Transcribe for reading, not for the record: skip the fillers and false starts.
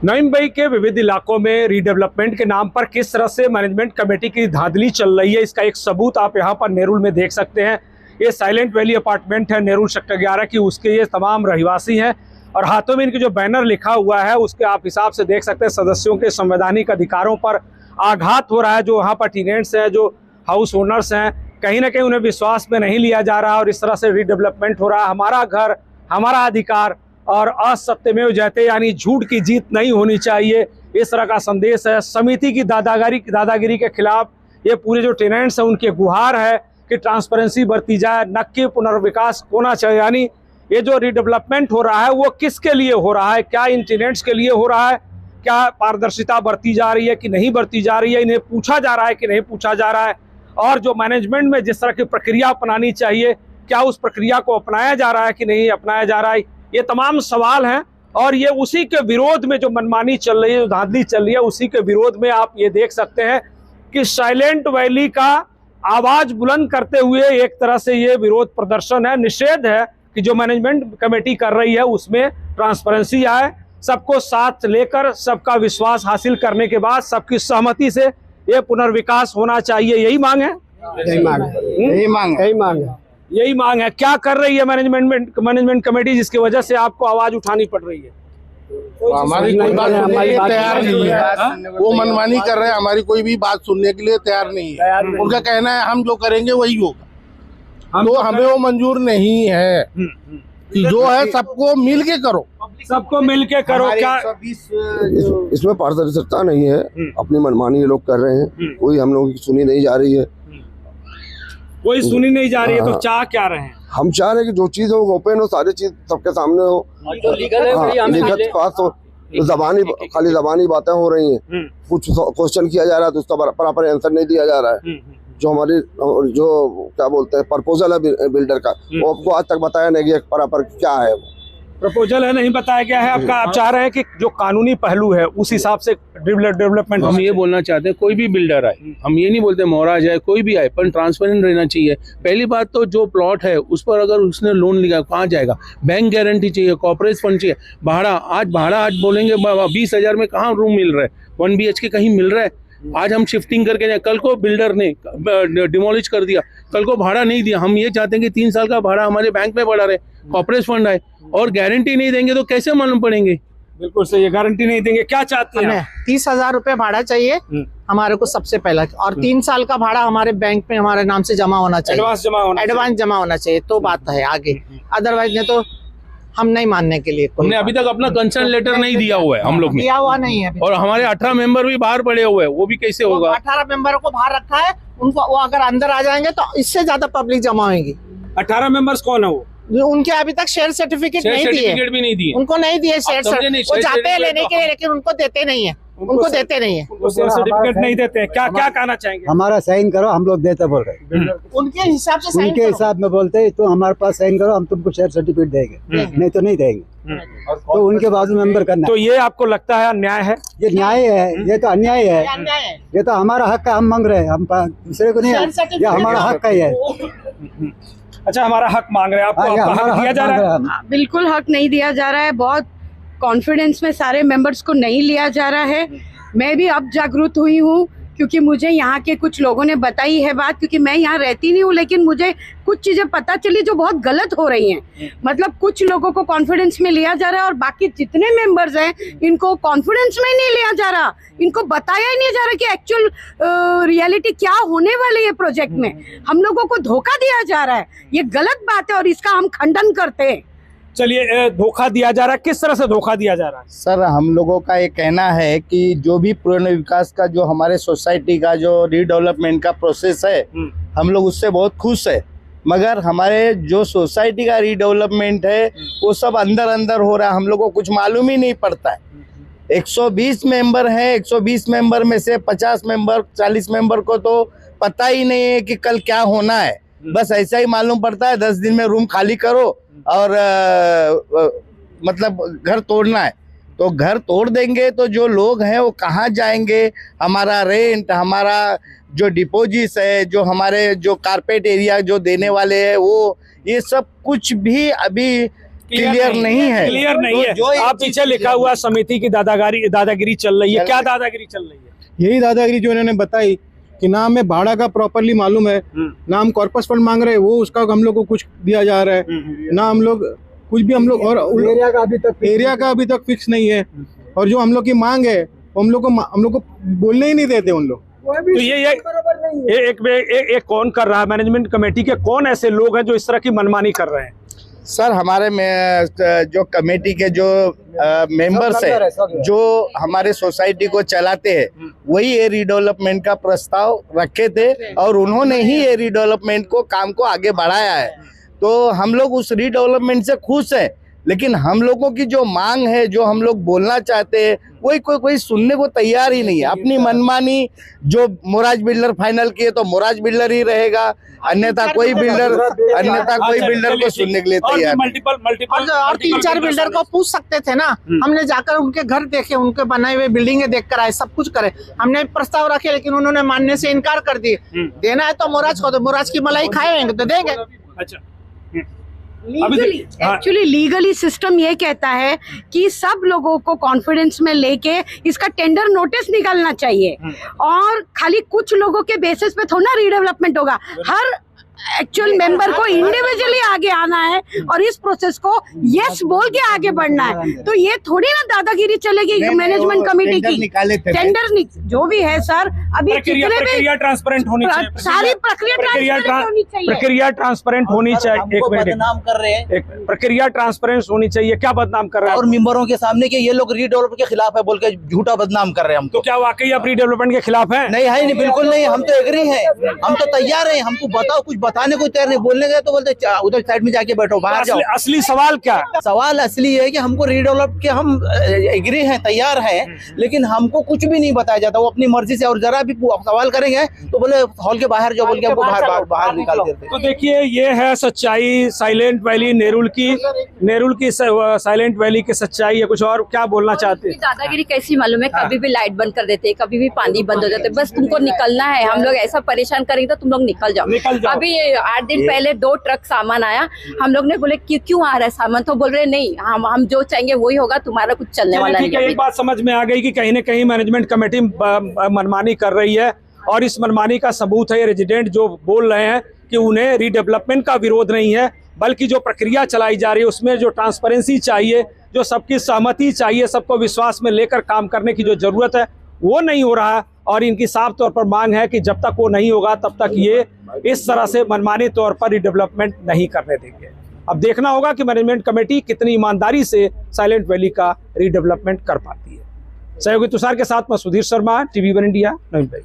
नवी मुंबई के विविध इलाकों में रीडेवलपमेंट के नाम पर किस तरह से मैनेजमेंट कमेटी की धांधली चल रही है, इसका एक सबूत आप यहां पर नेरुल में देख सकते हैं। ये साइलेंट वैली अपार्टमेंट है नेरुल सेक्टर 11 की, उसके ये तमाम रहवासी हैं और हाथों में इनके जो बैनर लिखा हुआ है उसके आप हिसाब से देख सकते हैं सदस्यों के संवैधानिक अधिकारों पर आघात हो रहा है। जो वहाँ पर टेनेंट्स हैं, जो हाउस ओनर्स हैं, कहीं ना कहीं उन्हें विश्वास में नहीं लिया जा रहा और इस तरह से रीडेवलपमेंट हो रहा है। हमारा घर हमारा अधिकार और असत्यमेव जयते यानी झूठ की जीत नहीं होनी चाहिए, इस तरह का संदेश है। समिति की दादागिरी के खिलाफ ये पूरे जो टेनेंट्स हैं उनकी गुहार है कि ट्रांसपेरेंसी बरती जाए, नक्की पुनर्विकास होना चाहिए। यानी ये जो रीडेवलपमेंट हो रहा है वो किसके लिए हो रहा है, क्या इन टेनेंट्स के लिए हो रहा है, क्या पारदर्शिता बरती जा रही है कि नहीं बरती जा रही है, इन्हें पूछा जा रहा है कि नहीं पूछा जा रहा है, और जो मैनेजमेंट में जिस तरह की प्रक्रिया अपनानी चाहिए क्या उस प्रक्रिया को अपनाया जा रहा है कि नहीं अपनाया जा रहा है, ये तमाम सवाल हैं। और ये उसी के विरोध में जो मनमानी चल रही है, जो धांधली चल रही है, उसी के विरोध में आप ये देख सकते हैं कि साइलेंट वैली का आवाज बुलंद करते हुए एक तरह से ये विरोध प्रदर्शन है, निषेध है कि जो मैनेजमेंट कमेटी कर रही है उसमें ट्रांसपेरेंसी आए, सबको साथ लेकर सबका विश्वास हासिल करने के बाद सबकी सहमति से ये पुनर्विकास होना चाहिए। यही मांग है, यही मांग है। क्या कर रही है मैनेजमेंट कमेटी जिसकी वजह से आपको आवाज उठानी पड़ रही है? हमारी कोई बात सुनने के लिए तैयार नहीं है, वो मनमानी कर रहे हैं, हमारी कोई भी बात सुनने के लिए तैयार नहीं है। उनका कहना है हम जो करेंगे वही होगा, तो हमें वो मंजूर नहीं है कि जो है सबको मिल के करो, सबको मिल के करो। क्या इसमें पारदर्शिता नहीं है, अपनी मनमानी ये लोग कर रहे हैं, कोई हम लोगों की सुनी नहीं जा रही है, कोई सुनी नहीं जा रही है। तो चाह क्या रहे हैं? हम चाह रहे हैं कि जो चीज हो ओपन हो, सारी चीज सबके सामने हो, जो लीगल है लिखित पास हो। खाली जबानी बातें हो रही हैं, कुछ क्वेश्चन किया जा रहा है तो उसका प्रॉपर आंसर नहीं दिया जा रहा है। जो हमारी जो क्या बोलते हैं प्रपोजल है बिल्डर का, वो आपको आज तक बताया नहीं कि प्रॉपर क्या है, वो प्रपोजल है नहीं बताया गया है आपका। आप चाह रहे हैं कि जो कानूनी पहलू है उस हिसाब से डेवलपमेंट। हम ये बोलना चाहते हैं कोई भी बिल्डर आए, हम ये नहीं बोलते महाराज आए, कोई भी आए, पर ट्रांसपेरेंट रहना चाहिए। पहली बात तो जो प्लॉट है उस पर अगर उसने लोन लिया कहाँ जाएगा, बैंक गारंटी चाहिए, कॉर्पोरेट फंड चाहिए। भाड़ा आज बोलेंगे 20,000 में कहाँ रूम मिल रहा है, 1 BHK कहीं मिल रहा है। आज हम शिफ्टिंग करके जाए, कल को बिल्डर ने डिमोलिश कर दिया, कल को भाड़ा नहीं दिया। हम ये चाहते हैं कि 3 साल का भाड़ा हमारे बैंक में बढ़ा रहे, कॉर्पोरेट फंड आए, और गारंटी नहीं देंगे तो कैसे मालूम पड़ेंगे? बिल्कुल सही है, गारंटी नहीं देंगे। क्या चाहते हैं? 30,000 रुपए भाड़ा चाहिए हमारे को सबसे पहला, और 3 साल का भाड़ा हमारे बैंक में हमारे नाम से जमा होना चाहिए, एडवांस जमा होना चाहिए, तो बात है आगे। अदरवाइज नहीं तो हम नहीं मानने के लिए। हमने अभी तक अपना कंसर्न लेटर नहीं दिया हुआ है, हम लोग दिया हुआ नहीं है, और हमारे 18 मेंबर भी बाहर पड़े हुए हैं, वो भी कैसे होगा? 18 मेंबरों को बाहर रखा है, उनको वो अगर अंदर आ जाएंगे तो इससे ज्यादा पब्लिक जमा होगी। 18 मेंबर्स कौन है वो? उनके अभी तक शेयर सर्टिफिकेट नहीं दिए, भी नहीं दिए, उनको नहीं दिए शेयर सर्टिफिकेट। वो जाते हैं लेने के लिए लेकिन उनको देते नहीं है, उनको देते नहीं है, शेयर सर्टिफिकेट नहीं देते हैं। क्या कहना चाहेंगे? हमारा साइन करो, हम लोग देते बोल रहे हैं, उनके हिसाब से साइन उनके हिसाब में बोलते हैं तो हमारे पास साइन करो, हम तुमको शेयर सर्टिफिकेट देंगे, नहीं तो नहीं देंगे। तो उनके बाजू मेंबर करना। तो ये आपको लगता है अन्याय है? ये न्याय है, ये तो अन्याय है, ये तो हमारा हक है, हम मांग रहे हैं, हम दूसरे को नहीं, ये हमारा हक है। अच्छा, हमारा हक मांग रहे हैं, आपको हक दिया जा रहा है? बिल्कुल हक नहीं दिया जा रहा है, बहुत कॉन्फिडेंस में सारे मेंबर्स को नहीं लिया जा रहा है। मैं भी अब जागरूक हुई हूँ क्योंकि मुझे यहाँ के कुछ लोगों ने बताई है बात, क्योंकि मैं यहाँ रहती नहीं हूँ लेकिन मुझे कुछ चीज़ें पता चली जो बहुत गलत हो रही हैं। मतलब कुछ लोगों को कॉन्फिडेंस में लिया जा रहा है और बाकी जितने मेंबर्स हैं इनको कॉन्फिडेंस में नहीं लिया जा रहा, इनको बताया ही नहीं जा रहा कि एक्चुअल रियलिटी क्या होने वाली है प्रोजेक्ट में। हम लोगों को धोखा दिया जा रहा है, ये गलत बात है और इसका हम खंडन करते हैं। चलिए, धोखा दिया जा रहा है, किस तरह से धोखा दिया जा रहा है? सर, हम लोगों का ये कहना है कि जो भी पुनर्विकास का जो हमारे सोसाइटी का जो रीडेवलपमेंट का प्रोसेस है, हम लोग उससे बहुत खुश है, मगर हमारे जो सोसाइटी का रीडेवलपमेंट है वो सब अंदर अंदर हो रहा है, हम लोग को कुछ मालूम ही नहीं पड़ता है। 120 मेंबर हैं, 120 मेंबर में से 50 मेंबर 40 मेंबर को तो पता ही नहीं है कि कल क्या होना है। बस ऐसा ही मालूम पड़ता है 10 दिन में रूम खाली करो और मतलब घर तोड़ना है, तो घर तोड़ देंगे तो जो लोग हैं वो कहाँ जाएंगे? हमारा रेंट, हमारा जो डिपोजिट्स है, जो हमारे जो कारपेट एरिया जो देने वाले हैं, वो ये सब कुछ भी अभी क्लियर नहीं है। क्लियर नहीं है। जो आप पीछे लिखा हुआ समिति की दादागिरी चल रही है, क्या दादागिरी चल रही है? यही दादागिरी जो इन्होंने बताई कि ना हमें भाड़ा का प्रॉपरली मालूम है, ना हम कॉर्पस फंड मांग रहे हैं, वो उसका हम लोग को कुछ दिया जा रहा है, ना हम लोग कुछ भी हम लोग, और एरिया का अभी तक फिक्स नहीं है, और जो हम लोग की मांग है हम लोग को बोलने ही नहीं देते उन लोग। तो ये एक कौन कर रहा है? मैनेजमेंट कमेटी के कौन ऐसे लोग हैं जो इस तरह की मनमानी कर रहे हैं? सर हमारे में जो कमेटी के जो मेंबर्स है, जो हमारे सोसाइटी को चलाते हैं, वही ये रीडेवलपमेंट का प्रस्ताव रखे थे और उन्होंने ही ये रीडेवलपमेंट को काम को आगे बढ़ाया है। तो हम लोग उस रीडेवलपमेंट से खुश है, लेकिन हम लोगों की जो मांग है, जो हम लोग बोलना चाहते हैं, वही कोई सुनने को तैयार ही नहीं है। अपनी मनमानी जो मोराज बिल्डर फाइनल किए तो मोराज बिल्डर ही रहेगा, अन्यथा कोई बिल्डर को सुनने के लिए तैयार नहीं। और 3-4 बिल्डर को पूछ सकते थे ना, हमने जाकर उनके घर देखे, उनके बनाए हुए बिल्डिंगे देख कर आए, सब कुछ करे, हमने प्रस्ताव रखे, लेकिन उन्होंने मानने से इनकार कर दिए। देना है तो मोराज को, तो मोराज की मलाई खाएंगे तो देंगे। अच्छा, एक्चुअली लीगली सिस्टम ये कहता है कि सब लोगों को कॉन्फिडेंस में लेके इसका टेंडर नोटिस निकालना चाहिए, और खाली कुछ लोगों के बेसिस पे थोड़ा ना रीडेवलपमेंट होगा। हर एक्चुअल मेंबर को इंडिविजुअली आगे आना है और इस प्रोसेस को यस बोल के आगे बढ़ना है। तो ये थोड़ी ना दादागिरी चलेगी मैनेजमेंट कमेटी की। टेंडर जो भी है सर, अभी प्रक्रिया ट्रांसपेरेंट होनी चाहिए, सारी प्रक्रिया ट्रांसपेरेंट होनी चाहिए। एक बदनाम कर रहे हैं, प्रक्रिया ट्रांसपेरेंट होनी चाहिए। क्या बदनाम कर रहे हैं? और मेंबरों के सामने कि ये लोग रीडेवलपमेंट के खिलाफ है बोल के झूठा बदनाम कर रहे हैं हमको। तो क्या वाकई आप रीडेवलपमेंट के खिलाफ हैं? नहीं है, नहीं, बिल्कुल नहीं। हम तो एग्री हैं, हम तो तैयार हैं। हमको बताओ, कुछ बताने को तैयार नहीं। बोलने गए तो बोलते उधर साइड में जाके बैठो, बाहर जाओ। असली सवाल क्या है? सवाल असली है कि हमको रीडेवलप के हम एग्री हैं, तैयार हैं, लेकिन हमको कुछ भी नहीं बताया जाता। वो अपनी मर्जी से, और जरा भी सवाल करेंगे तो बोले हॉल के बाहर जाओ बोल के हमको बाहर निकाल देते। तो देखिए, ये है सच्चाई साइलेंट वैली नेरुल की साइलेंट वैली की सच्चाई है। कुछ और क्या बोलना चाहते हैं? दादागिरी कैसी मालूम है? कभी भी लाइट बंद कर देते, कभी भी पानी बंद हो जाते, बस तुमको निकलना है। हम लोग ऐसा परेशान करेंगे तो तुम लोग निकल जाओ। अभी 8 दिन पहले 2 ट्रक सामान आया, हम लोग ने बोले क्यों आ रहा है सामान, तो बोल रहे नहीं, हम जो चाहेंगे वही होगा, तुम्हारा कुछ चलने वाला नहीं है। एक बात समझ में आ गई कि कहीं न कहीं मैनेजमेंट कमेटी मनमानी कर रही है, और इस मनमानी का सबूत है ये रेजिडेंट जो बोल रहे हैं कि उन्हें रीडेवलपमेंट का विरोध नहीं है, बल्कि जो प्रक्रिया चलाई जा रही है उसमें जो ट्रांसपेरेंसी चाहिए, जो सबकी सहमति चाहिए, सबको विश्वास में लेकर काम करने की जो जरूरत है, वो नहीं हो रहा है। और इनकी साफ तौर पर मांग है कि जब तक वो नहीं होगा तब तक ये इस तरह से मनमानी तौर पर रीडेवलपमेंट नहीं करने देंगे। अब देखना होगा कि मैनेजमेंट कमेटी कितनी ईमानदारी से साइलेंट वैली का रीडेवलपमेंट कर पाती है। सहयोगी तुषार के साथ मैं सुधीर शर्मा, TV1 इंडिया, नई मुंबई।